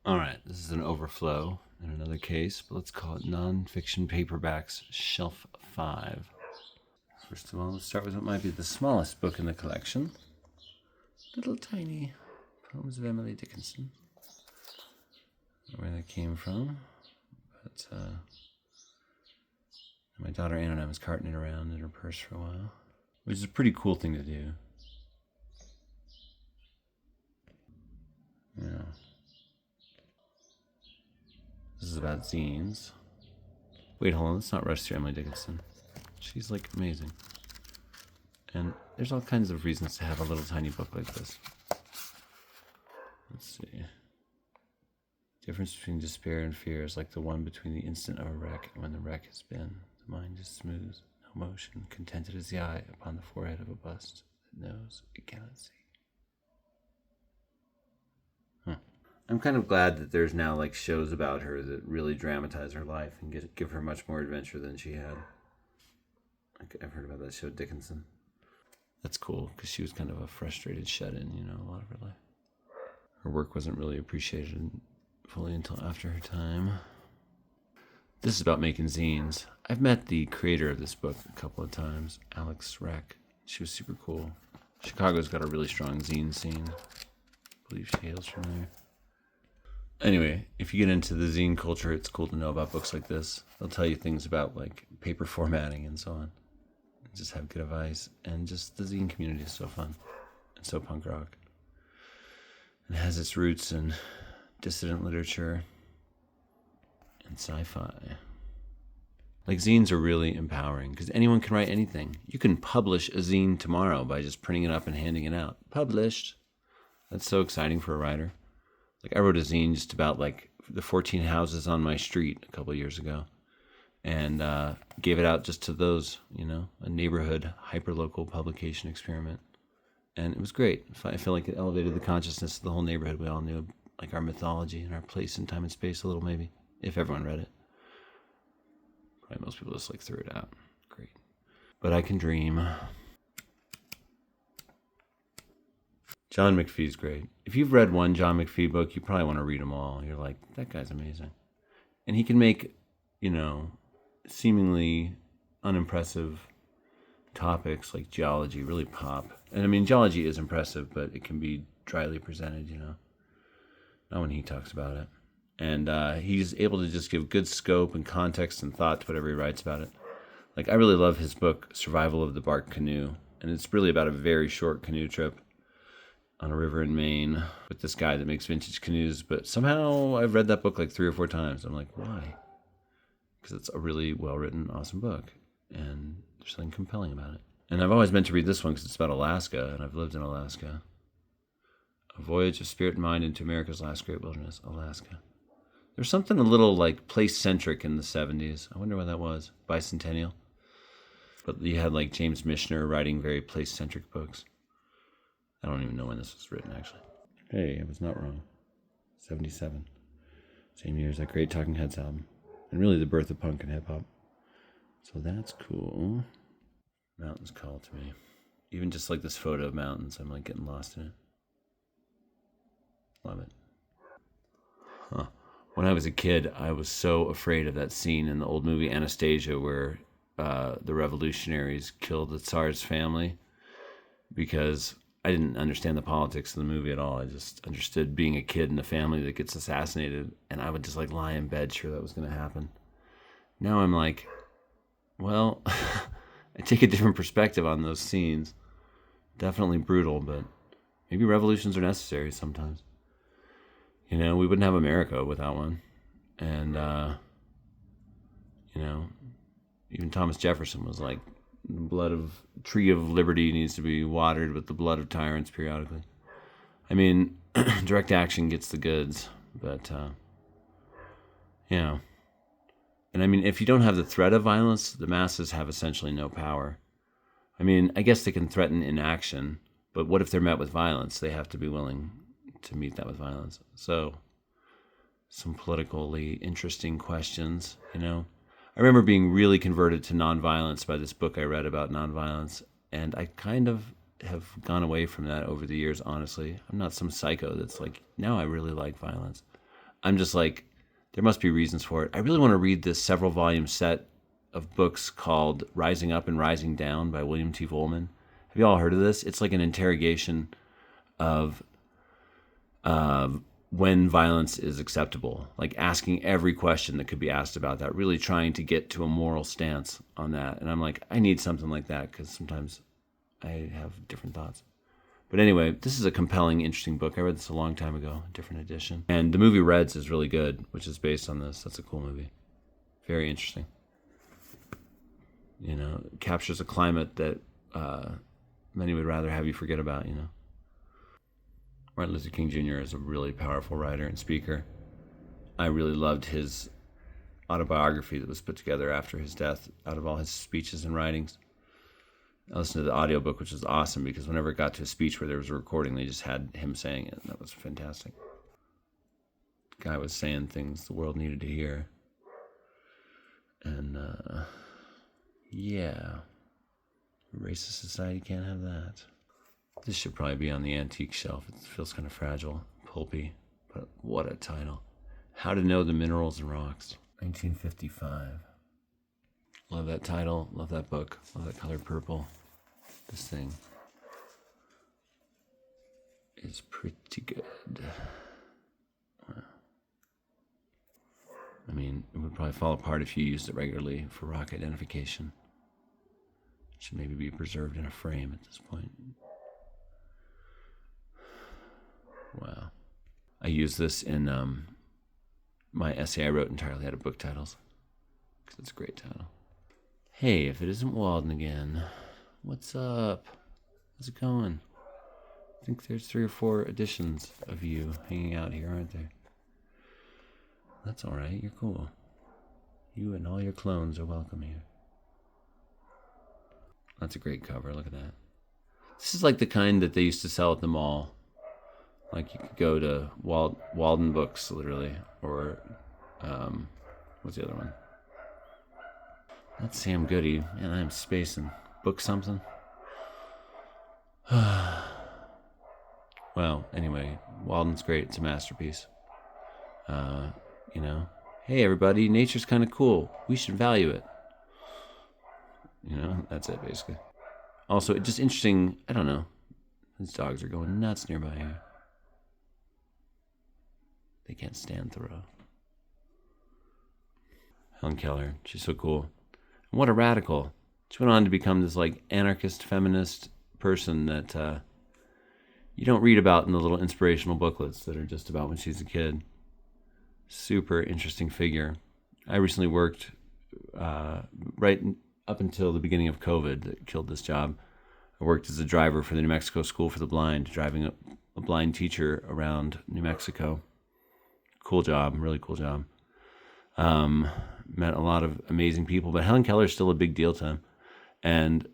All right, this is an overflow in another case, but let's call it Nonfiction Paperbacks Shelf 5. First of all, let's start with what might be the smallest book in the collection. Little tiny Poems of Emily Dickinson. I don't know where that came from, but my daughter Anna and I was carting it around in her purse for a while, which is a pretty cool thing to do. Yeah. This is about zines. Wait, hold on. Let's not rush through Emily Dickinson. She's like amazing. And there's all kinds of reasons to have a little tiny book like this. Let's see. Difference between despair and fear is like the one between the instant of a wreck and when the wreck has been. The mind is smooth, no motion, contented as the eye upon the forehead of a bust that knows it cannot see. I'm kind of glad that there's now like shows about her that really dramatize her life and give her much more adventure than she had. Like I've heard about that show, Dickinson. That's cool because she was kind of a frustrated shut-in, a lot of her life. Her work wasn't really appreciated fully until after her time. This is about making zines. I've met the creator of this book a couple of times, Elex, Wrekk. She was super cool. Chicago's got a really strong zine scene. I believe she hails from there. Anyway, if you get into the zine culture, it's cool to know about books like this. They'll tell you things about like paper formatting and so on. Just have good advice. And just the zine community is so fun and so punk rock. It has its roots in dissident literature and sci-fi. Like zines are really empowering because anyone can write anything. You can publish a zine tomorrow by just printing it up and handing it out. Published. That's so exciting for a writer. Like I wrote a zine just about like the 14 houses on my street a couple of years ago and gave it out just to those, a neighborhood hyperlocal publication experiment. And it was great. I feel like it elevated the consciousness of the whole neighborhood. We all knew like our mythology and our place in time and space a little maybe, if everyone read it. Probably most people just like threw it out. Great. But I can dream. John McPhee's great. If you've read one John McPhee book, you probably want to read them all. You're like, that guy's amazing. And he can make, seemingly unimpressive topics like geology really pop. And I mean, geology is impressive, but it can be dryly presented, not when he talks about it. And he's able to just give good scope and context and thought to whatever he writes about it. Like, I really love his book, Survival of the Bark Canoe. And it's really about a very short canoe trip on a river in Maine with this guy that makes vintage canoes. But somehow I've read that book like 3 or 4 times. I'm like, why? Because it's a really well-written, awesome book. And there's something compelling about it. And I've always meant to read this one because it's about Alaska, and I've lived in Alaska. A Voyage of Spirit and Mind into America's Last Great Wilderness, Alaska. There's something a little like place-centric in the 70s. I wonder what that was. Bicentennial. But you had like James Michener writing very place-centric books. I don't even know when this was written, actually. Hey, I was not wrong. 77. Same year as that great Talking Heads album. And really the birth of punk and hip-hop. So that's cool. Mountains call to me. Even just like this photo of mountains, I'm like getting lost in it. Love it. Huh. When I was a kid, I was so afraid of that scene in the old movie Anastasia where the revolutionaries killed the Tsar's family because I didn't understand the politics of the movie at all. I just understood being a kid in a family that gets assassinated, and I would just like lie in bed sure that was going to happen. Now I'm like, well, I take a different perspective on those scenes. Definitely brutal, but maybe revolutions are necessary sometimes. We wouldn't have America without one. And, even Thomas Jefferson was like, the tree of liberty needs to be watered with the blood of tyrants periodically. I mean, direct action gets the goods, but, And I mean, if you don't have the threat of violence, the masses have essentially no power. I mean, I guess they can threaten inaction, but what if they're met with violence? They have to be willing to meet that with violence. So, some politically interesting questions, I remember being really converted to nonviolence by this book I read about nonviolence, and I kind of have gone away from that over the years, honestly. I'm not some psycho that's like, now I really like violence. I'm just like, there must be reasons for it. I really want to read this several volume set of books called Rising Up and Rising Down by William T. Vollmann. Have you all heard of this? It's like an interrogation of when violence is acceptable, like asking every question that could be asked about that, really trying to get to a moral stance on that. And I'm like, I need something like that because sometimes I have different thoughts. But anyway, this is a compelling, interesting book. I read this a long time ago, a different edition. And the movie Reds is really good, which is based on this. That's a cool movie. Very interesting. You know, it captures a climate that many would rather have you forget about, you know. Martin Luther King Jr. is a really powerful writer and speaker. I really loved his autobiography that was put together after his death out of all his speeches and writings. I listened to the audiobook, which was awesome because whenever it got to a speech where there was a recording, they just had him saying it, and that was fantastic. The guy was saying things the world needed to hear. And, yeah. A racist society can't have that. This should probably be on the antique shelf. It feels kind of fragile, pulpy, but what a title. How to Know the Minerals and Rocks, 1955. Love that title, love that book, love that color purple. This thing is pretty good. Wow. I mean, it would probably fall apart if you used it regularly for rock identification. It should maybe be preserved in a frame at this point. Wow. I use this in my essay I wrote entirely out of book titles because it's a great title. Hey, if it isn't Walden again, what's up? How's it going? I think there's 3 or 4 editions of you hanging out here, aren't there? That's all right. You're cool. You and all your clones are welcome here. That's a great cover. Look at that. This is like the kind that they used to sell at the mall. Like you could go to Walden Books, literally, or what's the other one? That's Sam Goody. Man, I'm spacing. Book something? Well, anyway, Walden's great. It's a masterpiece. You know, hey, everybody, nature's kind of cool. We should value it. You know, that's it, basically. Also, it's just interesting. I don't know. These dogs are going nuts nearby here. They can't stand Thoreau. Helen Keller, she's so cool. And what a radical. She went on to become this like anarchist, feminist person that you don't read about in the little inspirational booklets that are just about when she's a kid. Super interesting figure. I recently worked right up until the beginning of COVID that killed this job. I worked as a driver for the New Mexico School for the Blind, driving a blind teacher around New Mexico. Cool job, really cool job. Met a lot of amazing people, but Helen Keller's still a big deal to him. And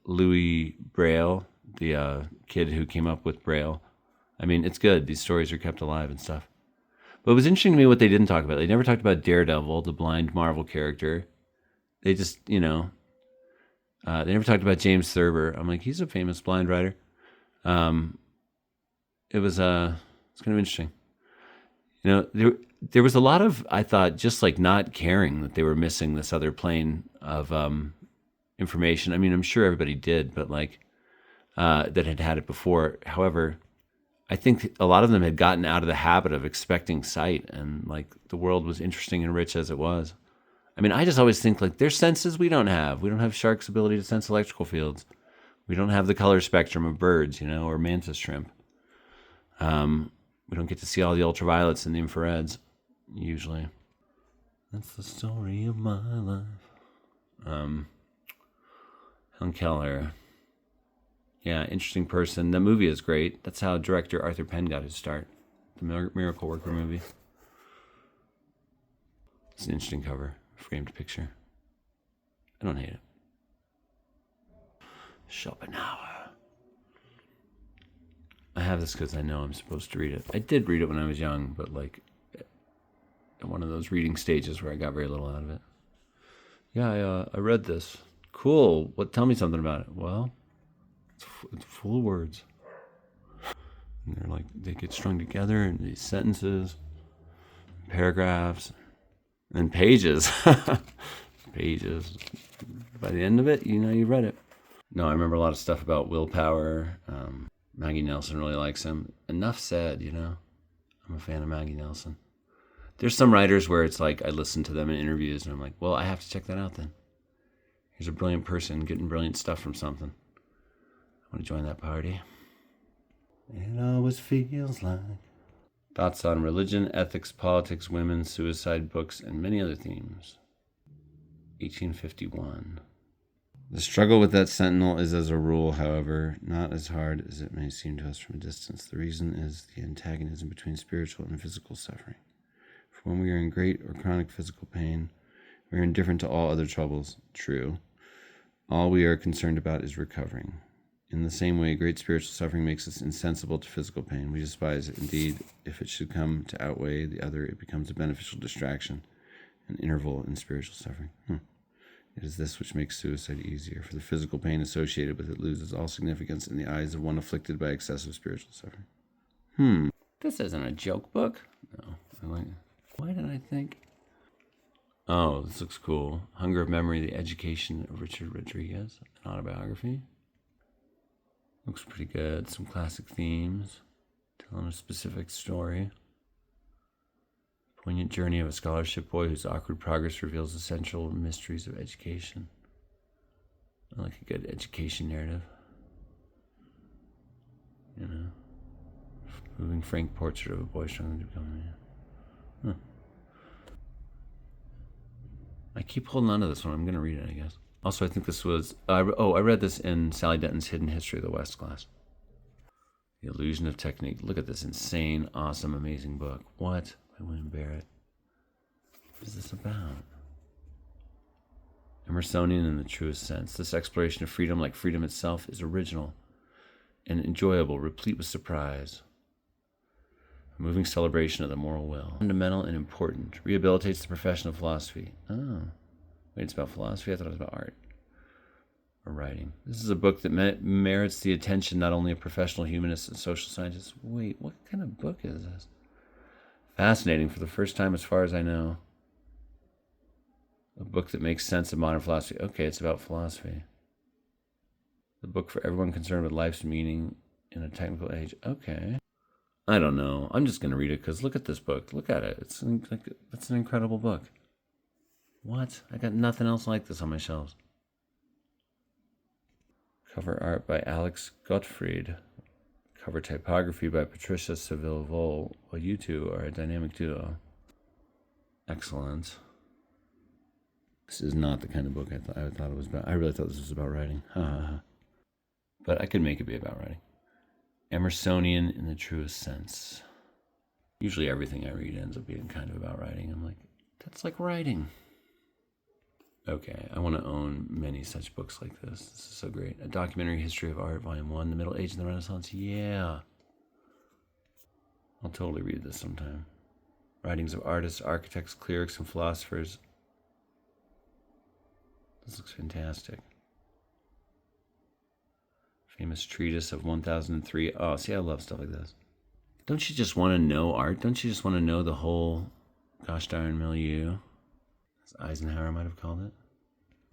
Louis Braille, the kid who came up with Braille, I mean, it's good. These stories are kept alive and stuff. But it was interesting to me what they didn't talk about. They never talked about Daredevil, the blind Marvel character. They just, you know, they never talked about James Thurber. I'm like, he's a famous blind writer. It's kind of interesting. You know, there was a lot of, I thought, just like not caring that they were missing this other plane of information. I mean, I'm sure everybody did, but like that had it before. However, I think a lot of them had gotten out of the habit of expecting sight, and like the world was interesting and rich as it was. I mean, I just always think like there's senses we don't have. We don't have sharks' ability to sense electrical fields. We don't have the color spectrum of birds, you know, or mantis shrimp. We don't get to see all the ultraviolets and the infrareds, usually. That's the story of my life. Helen Keller. Yeah, interesting person. The movie is great. That's how director Arthur Penn got his start. The Miracle Worker movie. It's an interesting cover. Framed picture. I don't hate it. Shopenhauer. I have this because I know I'm supposed to read it. I did read it when I was young, but like at one of those reading stages where I got very little out of it. Yeah, I read this. Cool. Tell me something about it. Well, it's full of words. And they're like, they get strung together in these sentences. paragraphs, and pages. Pages. By the end of it, you read it. No, I remember a lot of stuff about willpower. Maggie Nelson really likes him. Enough said, I'm a fan of Maggie Nelson. There's some writers where it's like I listen to them in interviews and I'm like, well, I have to check that out then. Here's a brilliant person getting brilliant stuff from something. I want to join that party. It always feels like. Thoughts on religion, ethics, politics, women, suicide, books, and many other themes. 1851. The struggle with that sentinel is, as a rule, however, not as hard as it may seem to us from a distance. The reason is the antagonism between spiritual and physical suffering. For when we are in great or chronic physical pain, we are indifferent to all other troubles. True. All we are concerned about is recovering. In the same way, great spiritual suffering makes us insensible to physical pain. We despise it. Indeed, if it should come to outweigh the other, it becomes a beneficial distraction, an interval in spiritual suffering. It is this which makes suicide easier, for the physical pain associated with it loses all significance in the eyes of one afflicted by excessive spiritual suffering. This isn't a joke book. No. Why did I think? Oh, this looks cool. Hunger of Memory, The Education of Richard Rodriguez, an autobiography. Looks pretty good. Some classic themes, telling a specific story. Poignant journey of a scholarship boy whose awkward progress reveals essential mysteries of education. I like a good education narrative. Moving frank portrait of a boy struggling to become a man. I keep holding on to this one. I'm going to read it, I guess. Also, I think this was... I read this in Sally Denton's Hidden History of the West class. The Illusion of Technique. Look at this insane, awesome, amazing book. What? By William Barrett. What is this about? Emersonian in the truest sense. This exploration of freedom, like freedom itself, is original and enjoyable, replete with surprise. A moving celebration of the moral will. Fundamental and important. Rehabilitates the profession of philosophy. Oh. Wait, it's about philosophy? I thought it was about art. Or writing. This is a book that merits the attention not only of professional humanists and social scientists. Wait, what kind of book is this? Fascinating for the first time as far as I know. A book that makes sense of modern philosophy. Okay, it's about philosophy. The book for everyone concerned with life's meaning in a technical age. Okay. I don't know. I'm just going to read it because look at this book. Look at it. It's an incredible book. What? I got nothing else like this on my shelves. Cover art by Alex Gottfried. Cover typography by Patricia Seville-Vol. Well, you two are a dynamic duo. Excellent. This is not the kind of book I thought it was about. I really thought this was about writing. But I could make it be about writing. Emersonian in the truest sense. Usually everything I read ends up being kind of about writing. I'm like, that's like writing. Okay, I want to own many such books like this. This is so great. A Documentary History of Art, Volume 1, The Middle Age and the Renaissance. Yeah. I'll totally read this sometime. Writings of artists, architects, clerics, and philosophers. This looks fantastic. Famous Treatise of 1003. Oh, see, I love stuff like this. Don't you just want to know art? Don't you just want to know the whole gosh darn milieu? As Eisenhower might have called it.